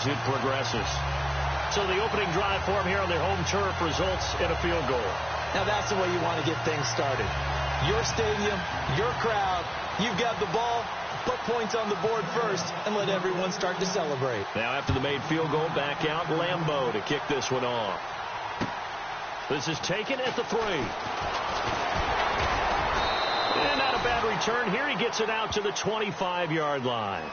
as it progresses. So the opening drive for them here on their home turf results in a field goal. Now that's the way you want to get things started. Your stadium, your crowd, you've got the ball, put points on the board first, and let everyone start to celebrate. Now after the made field goal, back out Lambeau to kick this one off. This is taken at the 3. And not a bad return here. He gets it out to the 25-yard line.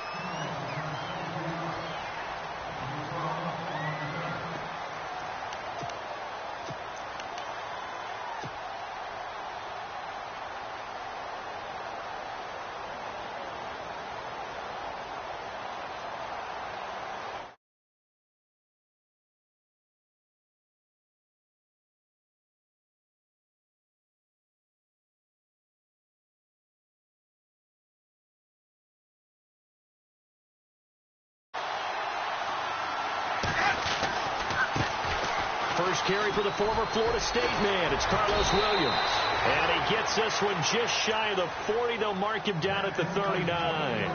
First carry for the former Florida State man. It's Carlos Williams. And he gets this one just shy of the 40. They'll mark him down at the 39.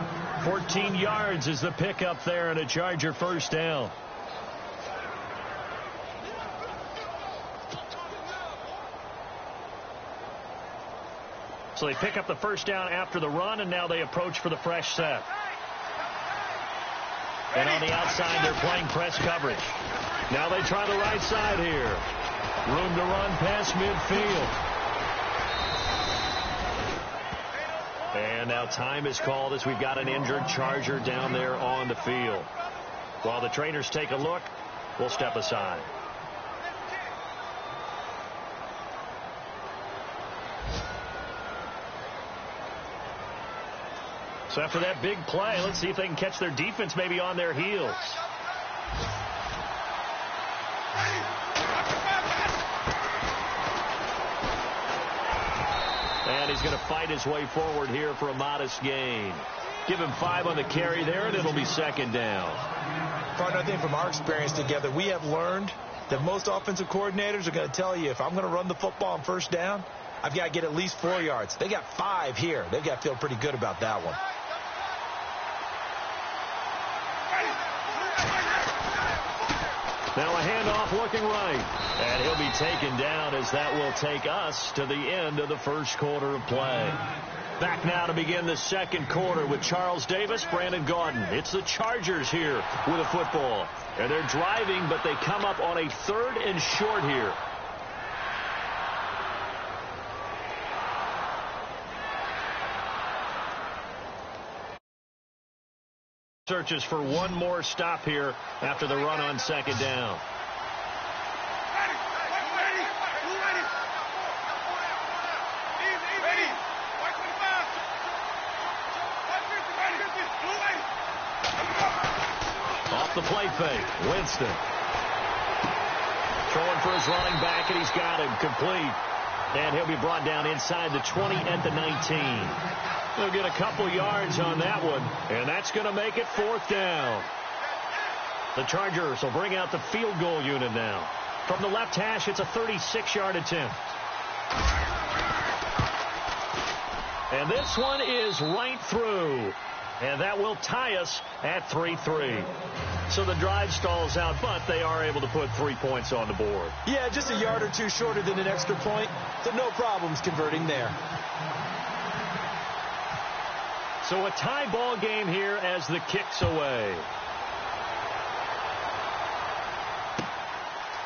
14 yards is the pickup there and a Charger first down. So they pick up the first down after the run, and now they approach for the fresh set. And on the outside, they're playing press coverage. Now they try the right side here. Room to run past midfield. And now time is called as we've got an injured Charger down there on the field. While the trainers take a look, we'll step aside. So after that big play, let's see if they can catch their defense maybe on their heels. And he's going to fight his way forward here for a modest gain. Give him 5 on the carry there, and it'll be second down. Partner, I think from our experience together, we have learned that most offensive coordinators are going to tell you, if I'm going to run the football on first down, I've got to get at least 4 yards. They got 5 here. They've got to feel pretty good about that one. Now a handoff looking right. And he'll be taken down as that will take us to the end of the first quarter of play. Back now to begin the second quarter with Charles Davis, Brandon Gaudin. It's the Chargers here with a football. And they're driving, but they come up on a 3rd and short here. Searches for one more stop here after the run on second down. Off the play fake, Winston. Throwing for his running back, and he's got him complete. And he'll be brought down inside the 20 at the 19. They'll get a couple yards on that one, and that's going to make it 4th down. The Chargers will bring out the field goal unit now. From the left hash, it's a 36-yard attempt. And this one is right through. And that will tie us at 3-3. So the drive stalls out, but they are able to put 3 points on the board. Yeah, just a yard or two shorter than an extra point, so no problems converting there. So a tie ball game here as the kick's away.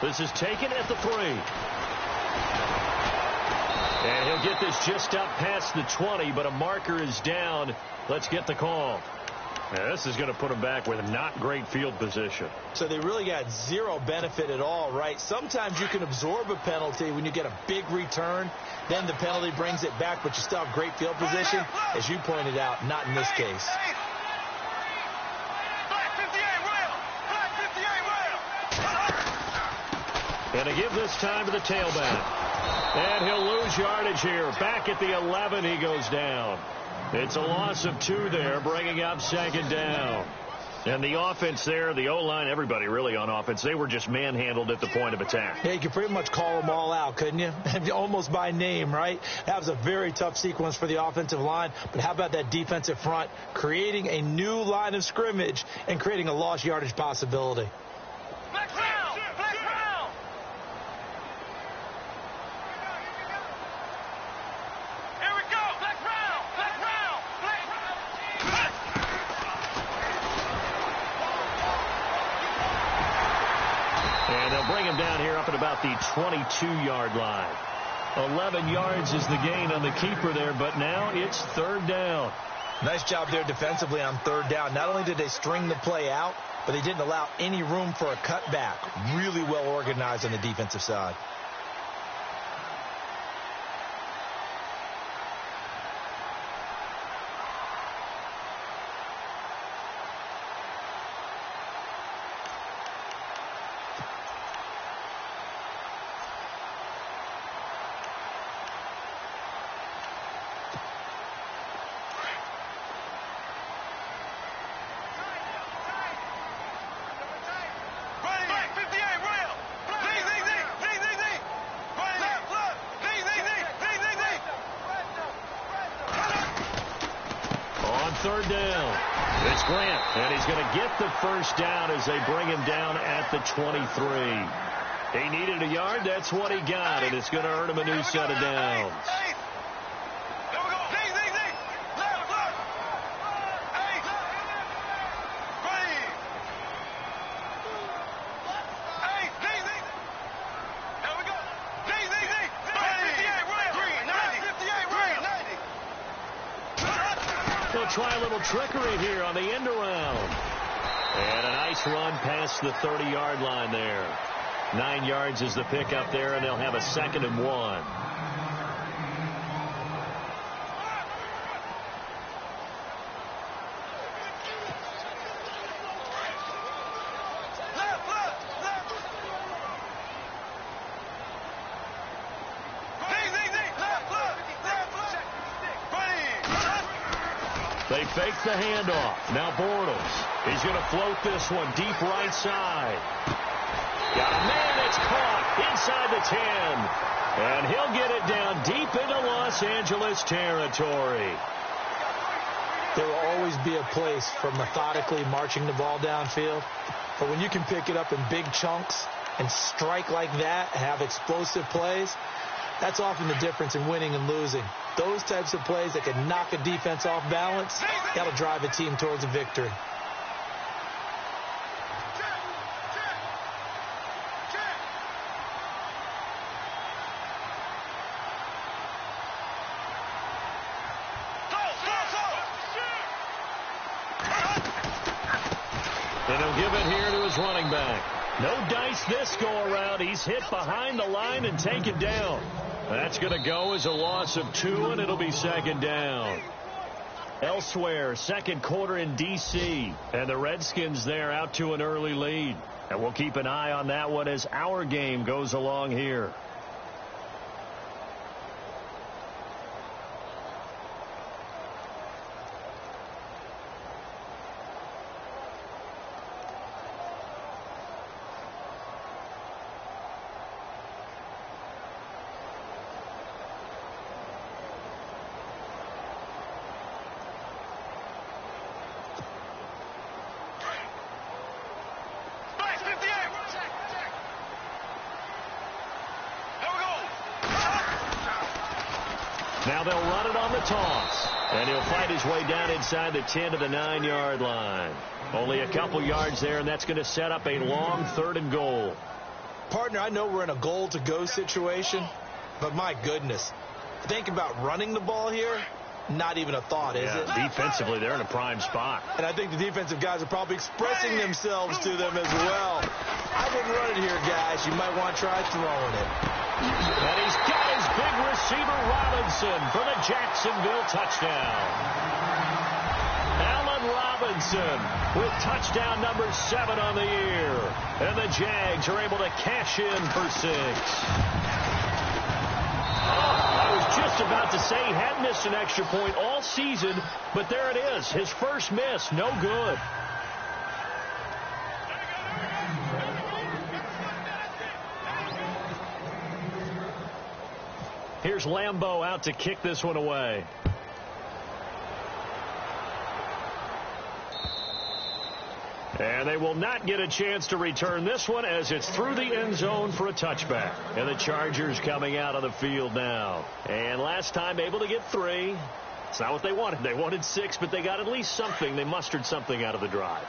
This is taken at the 3. And he'll get this just up past the 20, but a marker is down. Let's get the call. Yeah, this is going to put them back with not great field position. So they really got zero benefit at all, right? Sometimes you can absorb a penalty when you get a big return. Then the penalty brings it back, but you still have great field position. As you pointed out, not in this case. And to give this time to the tailback. And he'll lose yardage here. Back at the 11, he goes down. It's a loss of 2 there, bringing up second down. And the offense there, the O-line, everybody really on offense, they were just manhandled at the point of attack. Yeah, you could pretty much call them all out, couldn't you? Almost by name, right? That was a very tough sequence for the offensive line. But how about that defensive front creating a new line of scrimmage and creating a lost yardage possibility? Black Brown! Black Brown! Here we go! Black Brown! Black Brown! Black Brown! And they'll bring him down here up at about the 22-yard line. 11 yards is the gain on the keeper there, but now it's third down. Nice job there defensively on third down. Not only did they string the play out, but they didn't allow any room for a cutback. Really well organized on the defensive side. Third down. It's Grant, and he's going to get the first down as they bring him down at the 23. He needed a yard. That's what he got, and it's going to earn him a new set of downs. Try a little trickery here on the end around. And a nice run past the 30-yard line there. 9 yards is the pickup there, and they'll have a 2nd and 1. They fake the handoff. Now Bortles. He's going to float this one deep right side. Got a man that's caught inside the 10. And he'll get it down deep into Los Angeles territory. There will always be a place for methodically marching the ball downfield. But when you can pick it up in big chunks and strike like that, have explosive plays, that's often the difference in winning and losing. Those types of plays that can knock a defense off balance, that'll drive a team towards a victory. And he'll give it here to his running back. No dice this go around. He's hit behind the line and taken down. That's going to go as a loss of 2, and it'll be 2nd down. Elsewhere, second quarter in D.C., and the Redskins there out to an early lead. And we'll keep an eye on that one as our game goes along here. Now they'll run it on the toss. And he'll fight his way down inside the 10 to the 9-yard line. Only a couple yards there, and that's going to set up a long 3rd and goal. Partner, I know we're in a goal-to-go situation, but my goodness. Think about running the ball here. Not even a thought, is it? Defensively, they're in a prime spot. And I think the defensive guys are probably expressing themselves to them as well. I wouldn't run it here, guys. You might want to try throwing it. And he's got his big receiver, Robinson, for the Jacksonville touchdown. Allen Robinson with touchdown number 7 on the year. And the Jags are able to cash in for 6. I was just about to say he hadn't missed an extra point all season, but there it is. His first miss, no good. Here's Lambeau out to kick this one away. And they will not get a chance to return this one as it's through the end zone for a touchback. And the Chargers coming out on the field now. And last time able to get 3. It's not what they wanted. They wanted 6, but they got at least something. They mustered something out of the drive.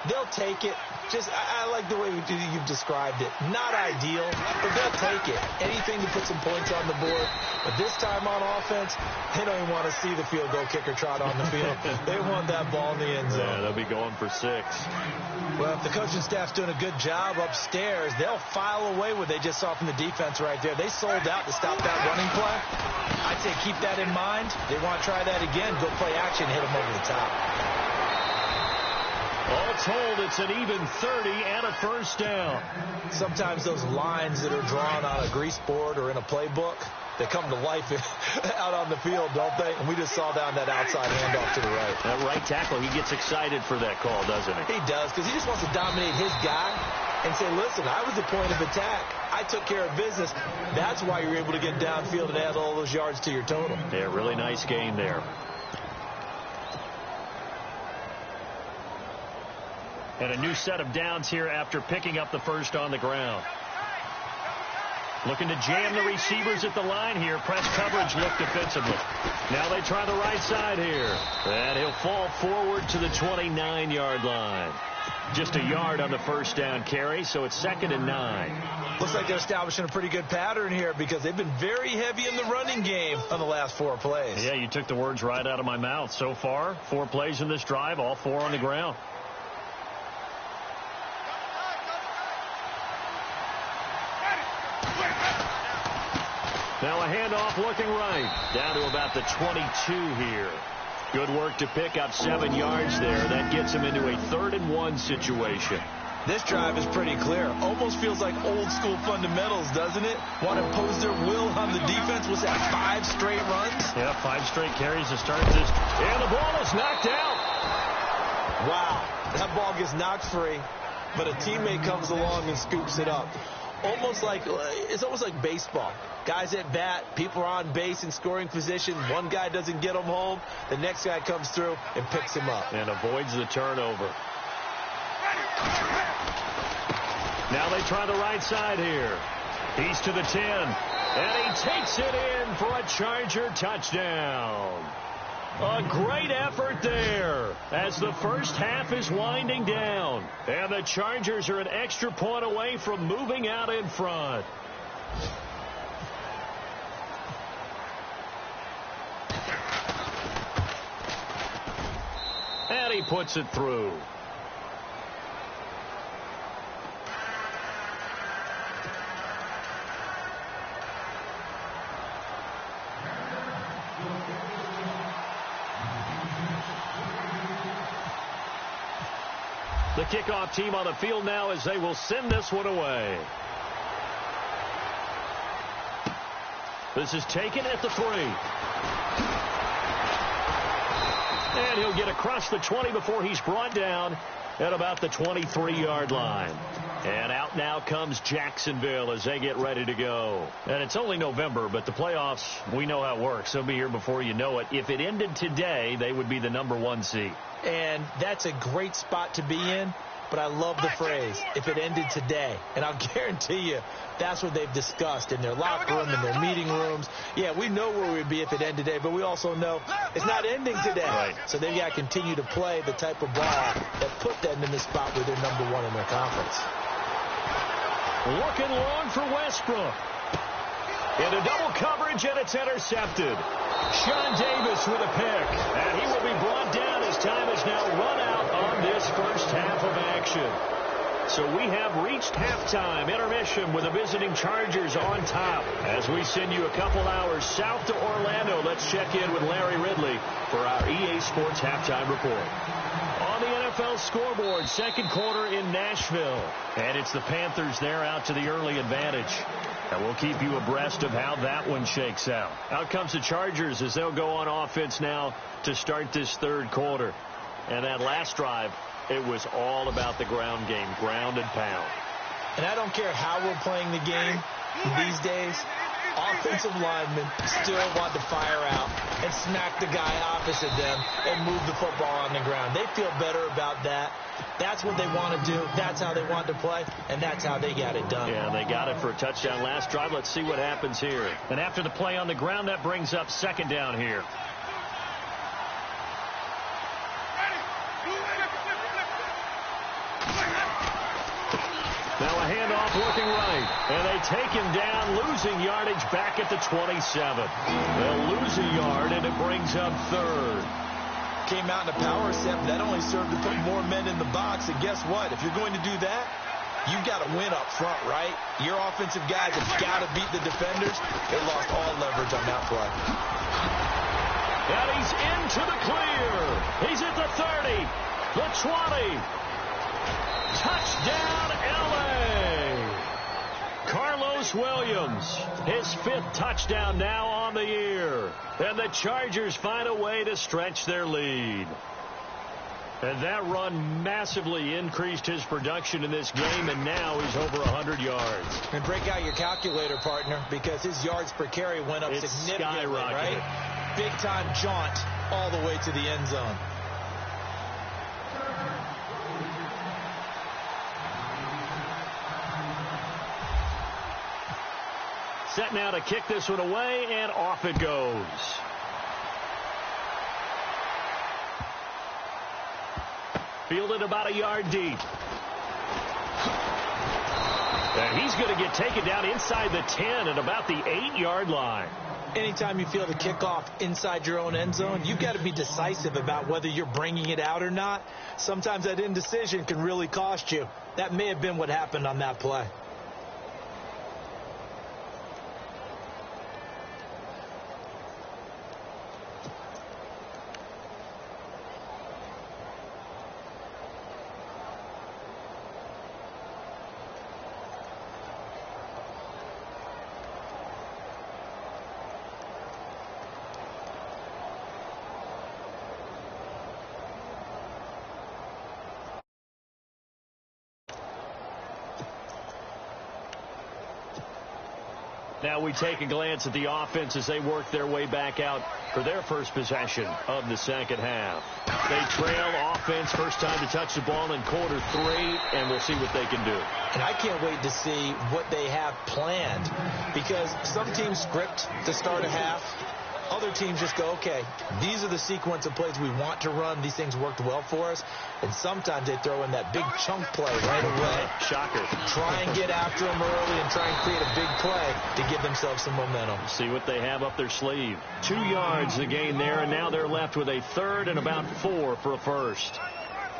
They'll take it. I like the way you've described it. Not ideal, but they'll take it. Anything to put some points on the board. But this time on offense, they don't even want to see the field goal kicker trot on the field. They want that ball in the end zone. Yeah, they'll be going for 6. Well, if the coaching staff's doing a good job upstairs, they'll file away what they just saw from the defense right there. They sold out to stop that running play. I'd say keep that in mind. They want to try that again. Go play action, hit them over the top. All told, it's an even 30 and a first down. Sometimes those lines that are drawn on a grease board or in a playbook, they come to life out on the field, don't they? And we just saw down that outside handoff to the right. That right tackle, he gets excited for that call, doesn't he? He does, because he just wants to dominate his guy and say, listen, I was the point of attack. I took care of business. That's why you're able to get downfield and add all those yards to your total. Yeah, really nice game there. And a new set of downs here after picking up the first on the ground. Looking to jam the receivers at the line here. Press coverage look defensively. Now they try the right side here. And he'll fall forward to the 29-yard line. Just a yard on the first down carry, so it's 2nd and 9. Looks like they're establishing a pretty good pattern here because they've been very heavy in the running game on the last 4 plays. Yeah, you took the words right out of my mouth. So far, 4 plays in this drive, all 4 on the ground. Now a handoff looking right. Down to about the 22 here. Good work to pick up 7 yards there. That gets him into a 3rd and 1 situation. This drive is pretty clear. Almost feels like old school fundamentals, doesn't it? Want to impose their will on the defense. Was that 5 straight runs? Yeah, 5 straight carries to start this. And the ball is knocked out. Wow. That ball gets knocked free, but a teammate comes along and scoops it up. It's almost like baseball. Guys at bat, people are on base in scoring position. One guy doesn't get them home. The next guy comes through and picks him up. And avoids the turnover. Now they try the right side here. He's to the 10. And he takes it in for a Charger touchdown. A great effort there as the first half is winding down. And the Chargers are an extra point away from moving out in front. And he puts it through. The kickoff team on the field now as they will send this one away. This is taken at the 3. And he'll get across the 20 before he's brought down at about the 23-yard line. And out now comes Jacksonville as they get ready to go. And it's only November, but the playoffs, we know how it works. They'll be here before you know it. If it ended today, they would be the number 1 seed. And that's a great spot to be in, but I love the phrase, if it ended today. And I'll guarantee you, that's what they've discussed in their locker room, in their meeting rooms. Yeah, we know where we'd be if it ended today, but we also know it's not ending today. Right. So they've got to continue to play the type of ball that put them in the spot where they're number 1 in their conference. Looking long for Westbrook. Into double coverage, and it's intercepted. Sean Davis with a pick, and he will be brought down as time is now run out on this first half of action. So we have reached halftime intermission with the visiting Chargers on top. As we send you a couple hours south to Orlando, let's check in with Larry Ridley for our EA Sports Halftime Report. On the NFL scoreboard, 2nd quarter in Nashville. And it's the Panthers there out to the early advantage. And we'll keep you abreast of how that one shakes out. Out comes the Chargers as they'll go on offense now to start this 3rd quarter. And that last drive, it was all about the ground game, ground and pound. And I don't care how we're playing the game these days, offensive linemen still want to fire out and smack the guy opposite them and move the football on the ground. They feel better about that. That's what they want to do. That's how they want to play, and that's how they got it done. Yeah, they got it for a touchdown last drive. Let's see what happens here. And after the play on the ground, that brings up second down here. Now a handoff looking right, and they take him down, losing yardage back at the 27. They'll lose a yard, and it brings up third. Came out in a power set, but that only served to put more men in the box. And guess what? If you're going to do that, you've got to win up front, right? Your offensive guys have got to beat the defenders. They lost all leverage on that play. And he's into the clear. He's at the 30, the 20. Touchdown, L.A. Carlos Williams, his fifth touchdown now on the year. And the Chargers find a way to stretch their lead. And that run massively increased his production in this game, and now he's over 100 yards. And break out your calculator, partner, because his yards per carry went up significantly, right? Big-time jaunt all the way to the end zone. Set now to kick this one away, and off it goes. Fielded about a yard deep. And he's going to get taken down inside the 10 at about the 8-yard line. Anytime you feel the kickoff inside your own end zone, you've got to be decisive about whether you're bringing it out or not. Sometimes that indecision can really cost you. That may have been what happened on that play. Now we take a glance at the offense as they work their way back out for their first possession of the second half. They trail offense, first time to touch the ball in quarter 3, and we'll see what they can do. And I can't wait to see what they have planned, because some teams script to start a half. Other teams just go, okay, these are the sequence of plays we want to run. These things worked well for us. And sometimes they throw in that big chunk play right away. Shocker. Try and get after them early and try and create a big play to give themselves some momentum. See what they have up their sleeve. 2 yards the gain there, and now they're left with a third and about 4 for a first.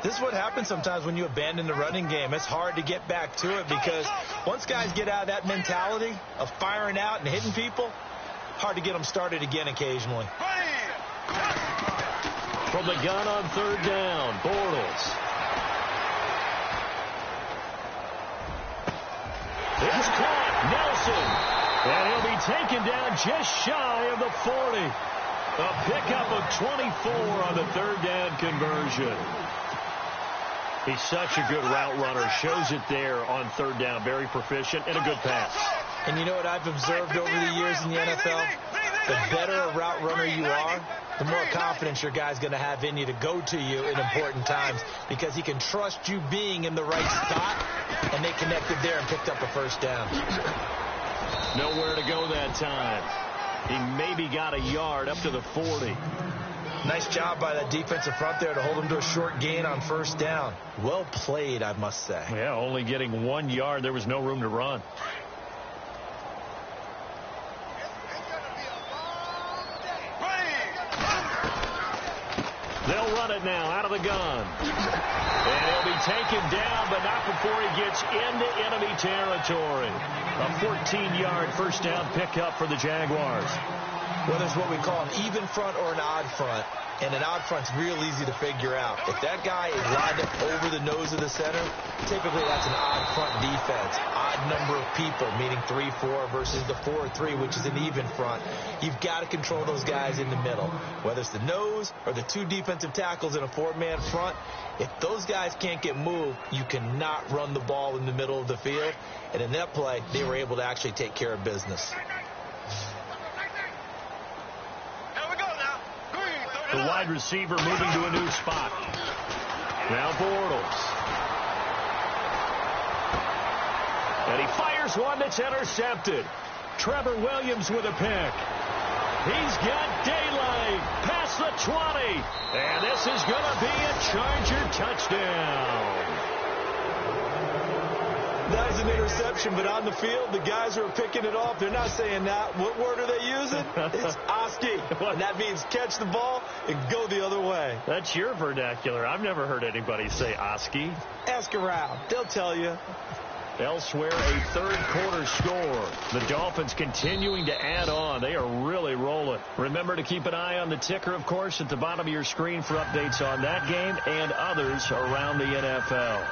This is what happens sometimes when you abandon the running game. It's hard to get back to it because once guys get out of that mentality of firing out and hitting people, hard to get them started again occasionally. From the gun on third down, Bortles. It's caught, Nelson. And he'll be taken down just shy of the 40. A pickup of 24 on the third down conversion. He's such a good route runner. Shows it there on third down. Very proficient and a good pass. And you know what I've observed over the years in the NFL? The better a route runner you are, the more confidence your guy's going to have in you to go to you in important times, because he can trust you being in the right spot, and they connected there and picked up a first down. Nowhere to go that time. He maybe got a yard up to the 40. Nice job by that defensive front there to hold him to a short gain on first down. Well played, I must say. Yeah, only getting 1 yard. There was no room to run. They'll run it now out of the gun. And he'll be taken down, but not before he gets into enemy territory. A 14-yard first down pickup for the Jaguars. Whether it's what we call an even front or an odd front, and an odd front's real easy to figure out. If that guy is lined up over the nose of the center, typically that's an odd front defense. Odd number of people, meaning 3-4 versus the 4-3, which is an even front. You've got to control those guys in the middle. Whether it's the nose or the 2 defensive tackles in a 4-man front, if those guys can't get moved, you cannot run the ball in the middle of the field. And in that play, they were able to actually take care of business. The wide receiver moving to a new spot. Now Bortles. And he fires one that's intercepted. Trevor Williams with a pick. He's got daylight past the 20. And this is going to be a Charger touchdown. That was an interception, but on the field, the guys who are picking it off, they're not saying that. What word are they using? It's Oski. And that means catch the ball and go the other way. That's your vernacular. I've never heard anybody say Oski. Ask around. They'll tell you. Elsewhere, a third-quarter score. The Dolphins continuing to add on. They are really rolling. Remember to keep an eye on the ticker, of course, at the bottom of your screen for updates on that game and others around the NFL.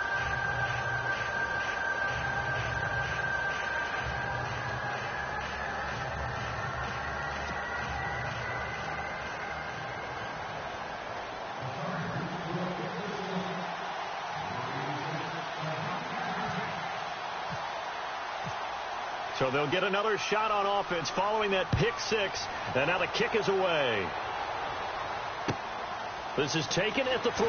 So they'll get another shot on offense following that pick six. And now the kick is away. This is taken at the 3.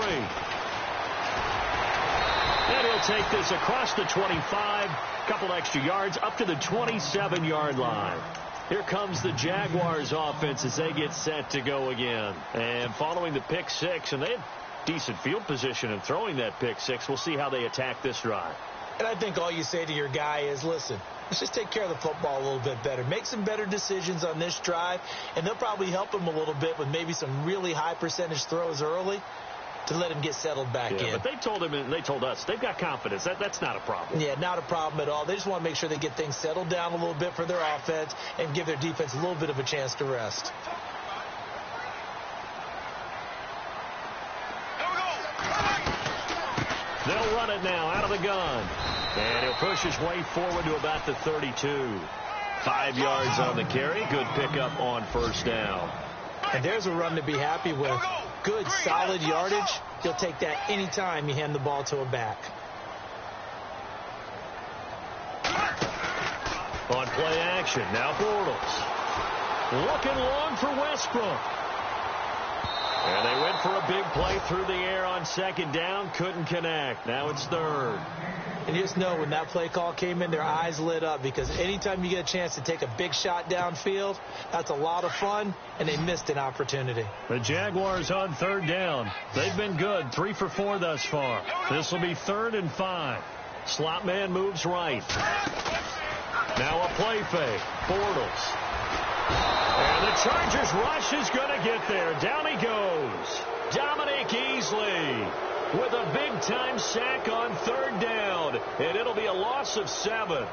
And he'll take this across the 25. Couple extra yards up to the 27-yard line. Here comes the Jaguars offense as they get set to go again. And following the pick six, and they had decent field position in throwing that pick six. We'll see how they attack this drive. And I think all you say to your guy is, listen, let's just take care of the football a little bit better. Make some better decisions on this drive, and they'll probably help him a little bit with maybe some really high percentage throws early to let him get settled back in. But they told him and they told us they've got confidence. That's not a problem. Yeah, not a problem at all. They just want to make sure they get things settled down a little bit for their offense and give their defense a little bit of a chance to rest. They'll run it now out of the gun. And he'll push his way forward to about the 32. 5 yards on the carry. Good pickup on first down. And there's a run to be happy with. Good, solid yardage. You'll take that anytime you hand the ball to a back. On play action, now Bortles. Looking long for Westbrook. And they went for a big play through the air on second down. Couldn't connect. Now it's third. And just know when that play call came in, their eyes lit up because anytime you get a chance to take a big shot downfield, that's a lot of fun, and they missed an opportunity. The Jaguars on third down. They've been good, 3 for 4 thus far. This will be 3rd and 5. Slot man moves right. Now a play fake. Bortles. And the Chargers rush is going to get there. Down he goes. Dominique Easley with a big-time sack on third down. And it'll be a loss of 7.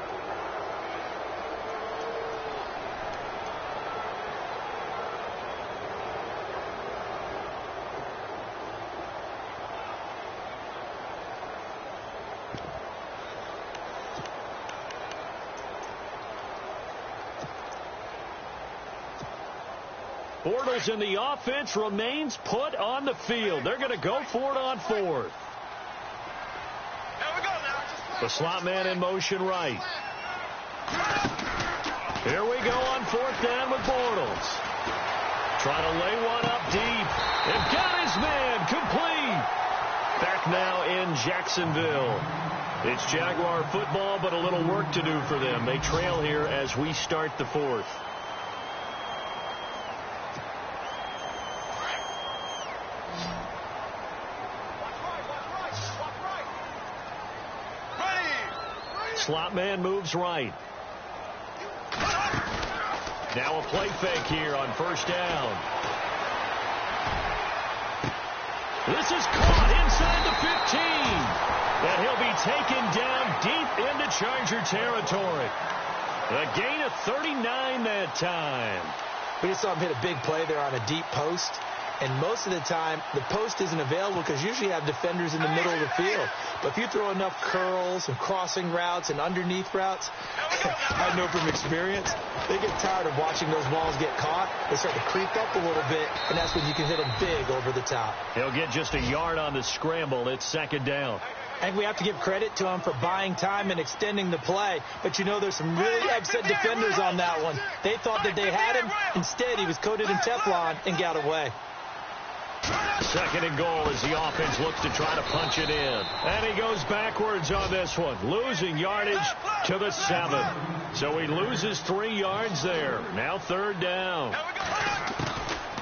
Bortles in the offense remains put on the field. They're going to go for it on 4th. The slot man in motion right. Here we go on 4th down with Bortles. Trying to lay one up deep. And got his man complete. Back now in Jacksonville. It's Jaguar football, but a little work to do for them. They trail here as we start the 4th. Slot man moves right. Now a play fake here on first down. This is caught inside the 15. And he'll be taken down deep into Charger territory. A gain of 39 that time. We just saw him hit a big play there on a deep post. And most of the time, the post isn't available because usually you have defenders in the middle of the field. But if you throw enough curls and crossing routes and underneath routes, I know from experience, they get tired of watching those balls get caught. They start to creep up a little bit, and that's when you can hit them big over the top. He'll get just a yard on the scramble. It's second down. I think we have to give credit to him for buying time and extending the play. But, you know, there's some really upset defenders on that one. They thought that they had him. Instead, he was coated in Teflon and got away. Second and goal as the offense looks to try to punch it in. And he goes backwards on this one, losing yardage to the 7. So he loses 3 yards there. Now third down.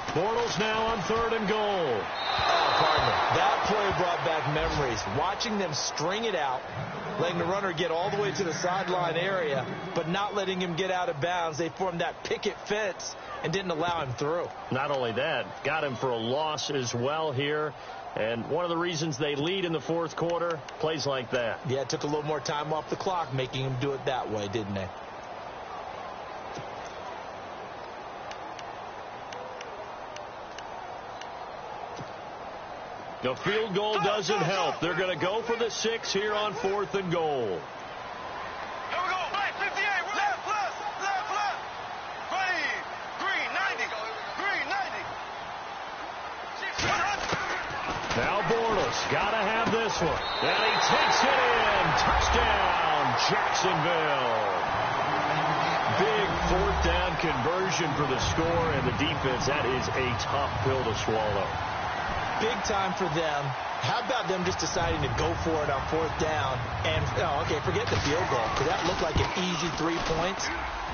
Bortles now on third and goal. Oh, partner, that play brought back memories. Watching them string it out, letting the runner get all the way to the sideline area, but not letting him get out of bounds. They formed that picket fence and didn't allow him through. Not only that, got him for a loss as well here. And one of the reasons they lead in the fourth quarter, plays like that. Yeah, it took a little more time off the clock making him do it that way, didn't they? The field goal doesn't help. They're going to go for the 6 here on fourth and goal. Here we go. Right, 58. Left, left, left, left. Right. Green, 90. Green, 90. Now Bortles got to have this one. And he takes it in. Touchdown, Jacksonville. Big fourth down conversion for the score, and the defense, that is a tough pill to swallow. Big time for them. How about them just deciding to go for it on fourth down? And, okay, forget the field goal, because that looked like an easy 3 points.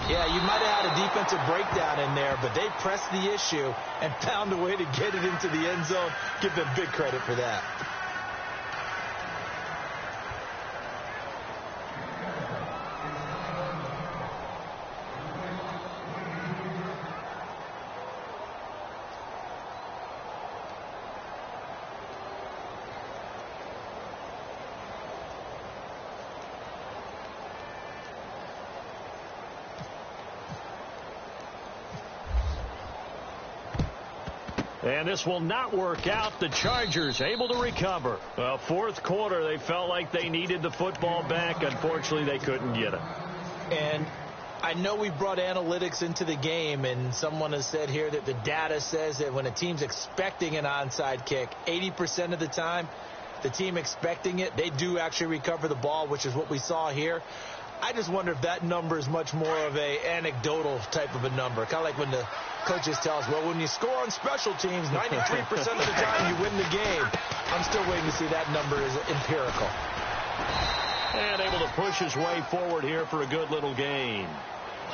Yeah, you might have had a defensive breakdown in there, but they pressed the issue and found a way to get it into the end zone. Give them big credit for that. And this will not work out. The Chargers able to recover. Well, fourth quarter, they felt like they needed the football back. Unfortunately, they couldn't get it. And I know we brought analytics into the game, and someone has said here that the data says that when a team's expecting an onside kick, 80% of the time, the team expecting it, they do actually recover the ball, which is what we saw here. I just wonder if that number is much more of a anecdotal type of a number. Kind of like when the coaches tell us, well, when you score on special teams, 93% of the time you win the game. I'm still waiting to see that number is empirical. And able to push his way forward here for a good little gain.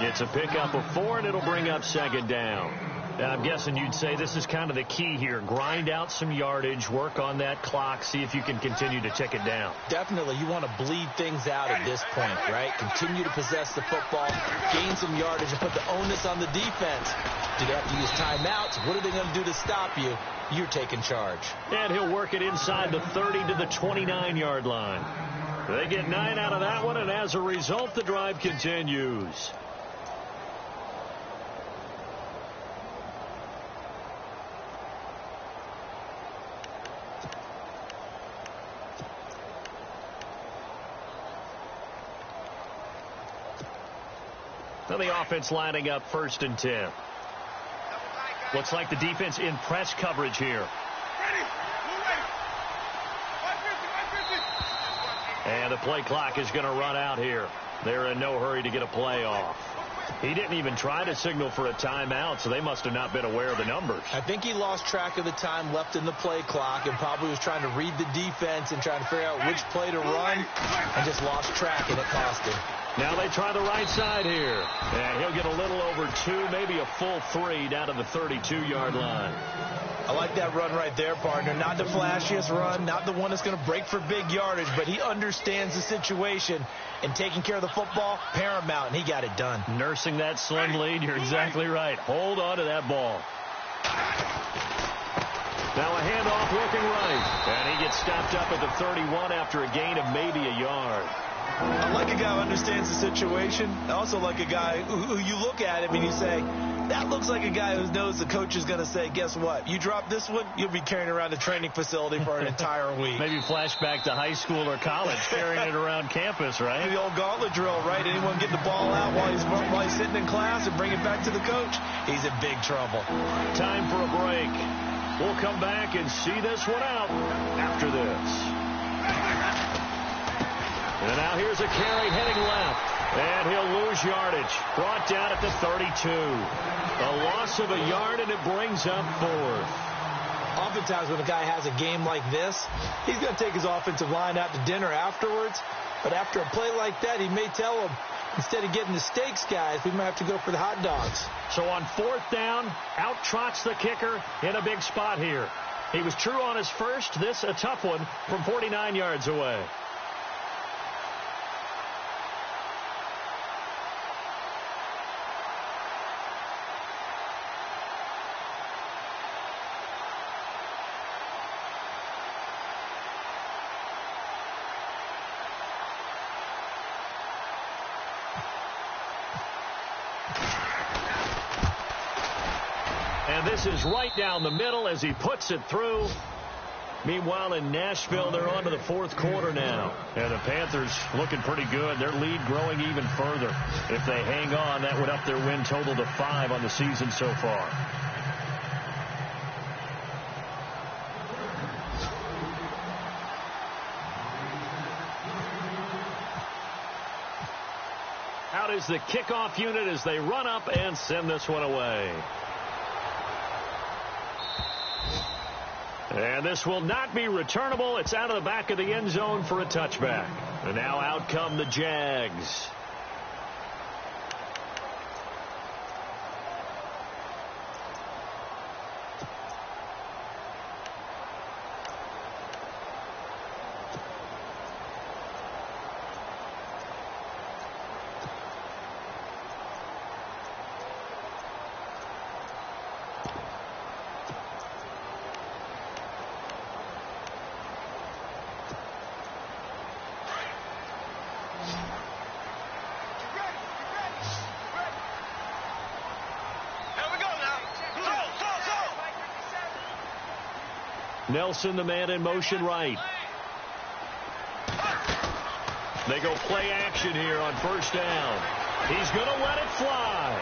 It's a pickup of 4, and it'll bring up second down. Now, I'm guessing you'd say this is kind of the key here. Grind out some yardage, work on that clock, see if you can continue to tick it down. Definitely. You want to bleed things out at this point, right? Continue to possess the football, gain some yardage, and put the onus on the defense. Do they have to use timeouts? What are they going to do to stop you? You're taking charge. And he'll work it inside the 30 to the 29-yard line. They get 9 out of that one, and as a result, the drive continues. And the offense lining up 1st and 10. Looks like the defense in press coverage here. And the play clock is going to run out here. They're in no hurry to get a play off. He didn't even try to signal for a timeout, so they must have not been aware of the numbers. I think he lost track of the time left in the play clock and probably was trying to read the defense and trying to figure out which play to run and just lost track, and it cost him. Now they try the right side here. And he'll get a little over 2, maybe a full 3 down to the 32-yard line. I like that run right there, partner. Not the flashiest run, not the one that's going to break for big yardage, but he understands the situation, and taking care of the football, paramount, and he got it done. Nursing that slim lead, you're exactly right. Hold on to that ball. Now a handoff looking right, and he gets stopped up at the 31 after a gain of maybe a yard. I like a guy who understands the situation. I also like a guy who you look at him and you say, that looks like a guy who knows the coach is going to say, guess what? You drop this one, you'll be carrying around the training facility for an entire week. Maybe flashback to high school or college, carrying it around campus, right? The old gauntlet drill, right? Anyone get the ball out while he's sitting in class and bring it back to the coach? He's in big trouble. Time for a break. We'll come back and see this one out after this. And now here's a carry heading left. And he'll lose yardage. Brought down at the 32. A loss of a yard, and it brings up 4th. Oftentimes when a guy has a game like this, he's going to take his offensive line out to dinner afterwards. But after a play like that, he may tell them, instead of getting the steaks, guys, we might have to go for the hot dogs. So on 4th down, out trots the kicker in a big spot here. He was true on his first. This a tough one from 49 yards away. And this is right down the middle as he puts it through. Meanwhile, in Nashville, they're on to the 4th quarter now. And the Panthers looking pretty good. Their lead growing even further. If they hang on, that would up their win total to 5 on the season so far. Out is the kickoff unit as they run up and send this one away. And this will not be returnable. It's out of the back of the end zone for a touchback. And now out come the Jags. Nelson, the man in motion right. They go play action here on 1st down. He's going to let it fly.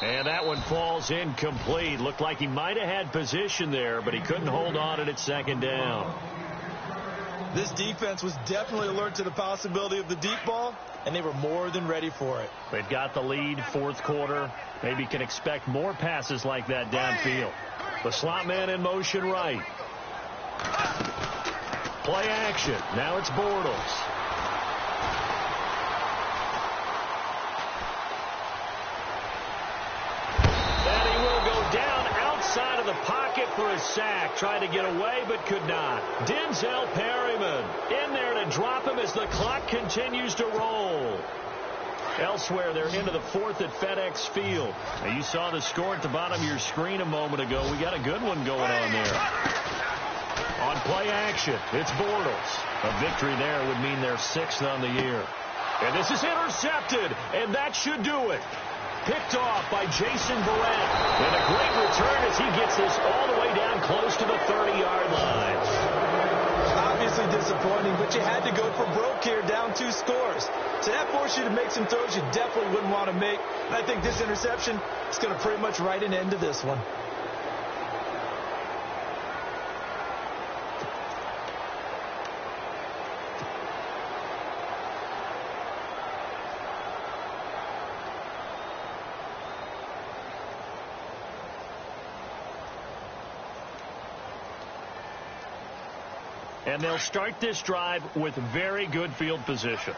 And that one falls incomplete. Looked like he might have had position there, but he couldn't hold on at 2nd down. This defense was definitely alert to the possibility of the deep ball, and they were more than ready for it. They've got the lead, 4th quarter. Maybe can expect more passes like that downfield. The slot man in motion right. Play action. Now it's Bortles. And he will go down outside of the pocket for a sack. Tried to get away but could not. Denzel Perryman in there to drop him as the clock continues to roll. Elsewhere, they're into the 4th at FedEx Field. Now, you saw the score at the bottom of your screen a moment ago. We got a good one going on there. On play action, it's Bortles. A victory there would mean they're 6th on the year. And this is intercepted, and that should do it. Picked off by Jason Verrett. And a great return as he gets this all the way down close to the 30-yard line. Obviously disappointing, but you had to go for broke here, down 2 scores. So that forced you to make some throws you definitely wouldn't want to make. And I think this interception is going to pretty much write an end to this one. And they'll start this drive with very good field position.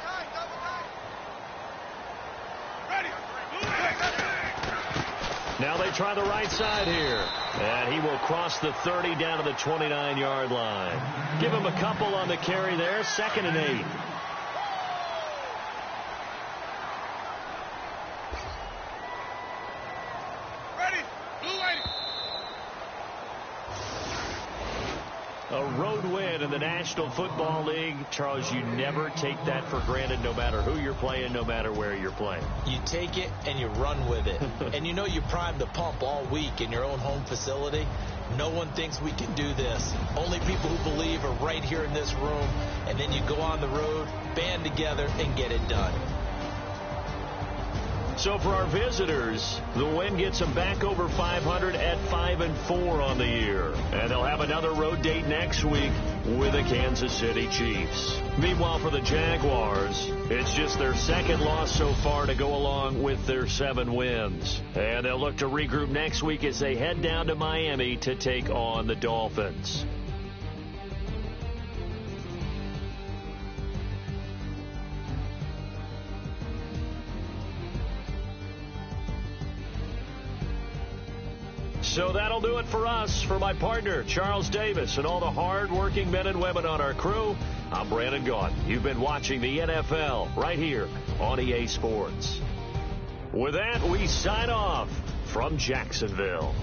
Now they try the right side here. And he will cross the 30 down to the 29-yard line. Give him a couple on the carry there. 2nd and 8. A road win in the National Football League. Charles, you never take that for granted no matter who you're playing, no matter where you're playing. You take it and you run with it. And you know you primed the pump all week in your own home facility. No one thinks we can do this. Only people who believe are right here in this room. And then you go on the road, band together, and get it done. So for our visitors, the win gets them back over 500 at 5-4 on the year. And they'll have another road date next week with the Kansas City Chiefs. Meanwhile, for the Jaguars, it's just their second loss so far to go along with their 7 wins. And they'll look to regroup next week as they head down to Miami to take on the Dolphins. So that'll do it for us. For my partner, Charles Davis, and all the hard-working men and women on our crew, I'm Brandon Gaudin. You've been watching the NFL right here on EA Sports. With that, we sign off from Jacksonville.